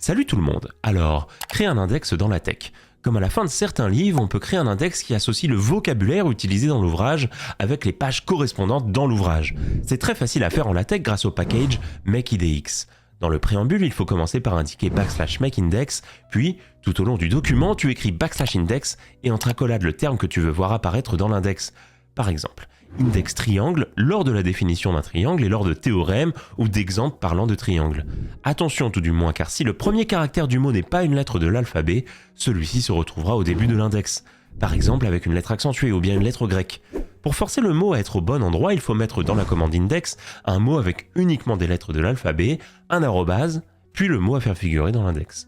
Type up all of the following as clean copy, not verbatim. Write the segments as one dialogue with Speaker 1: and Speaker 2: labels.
Speaker 1: Salut tout le monde. Alors, créer un index dans la tech. Comme à la fin de certains livres, on peut créer un index qui associe le vocabulaire utilisé dans l'ouvrage avec les pages correspondantes dans l'ouvrage. C'est très facile à faire en LaTeX grâce au package MakeIDX. Dans le préambule, il faut commencer par indiquer /makeindex, puis, tout au long du document, tu écris /index et entre accolades le terme que tu veux voir apparaître dans l'index. Par exemple, index triangle lors de la définition d'un triangle et lors de théorèmes ou d'exemples parlant de triangle. Attention tout du moins, car si le premier caractère du mot n'est pas une lettre de l'alphabet, celui-ci se retrouvera au début de l'index. Par exemple avec une lettre accentuée ou bien une lettre grecque. Pour forcer le mot à être au bon endroit, il faut mettre dans la commande index un mot avec uniquement des lettres de l'alphabet, un arrobase, puis le mot à faire figurer dans l'index.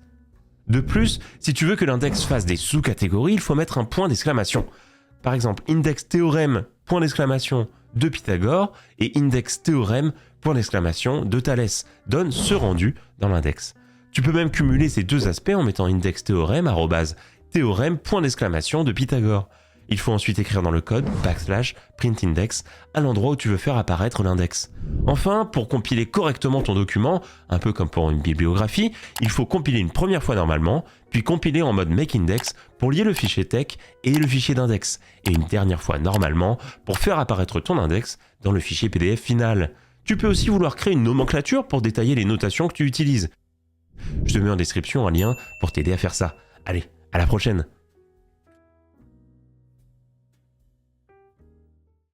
Speaker 1: De plus, si tu veux que l'index fasse des sous-catégories, il faut mettre un point d'exclamation. Par exemple, index théorème, point d'exclamation, de Pythagore, et index théorème, point d'exclamation, de Thalès, donne ce rendu dans l'index. Tu peux même cumuler ces deux aspects en mettant index théorème, arrobase, théorème, point d'exclamation, de Pythagore. Il faut ensuite écrire dans le code /printindex à l'endroit où tu veux faire apparaître l'index. Enfin, pour compiler correctement ton document, un peu comme pour une bibliographie, il faut compiler une première fois normalement, puis compiler en mode makeindex pour lier le fichier tex et le fichier d'index, et une dernière fois normalement pour faire apparaître ton index dans le fichier PDF final. Tu peux aussi vouloir créer une nomenclature pour détailler les notations que tu utilises. Je te mets en description un lien pour t'aider à faire ça. Allez, à la prochaine!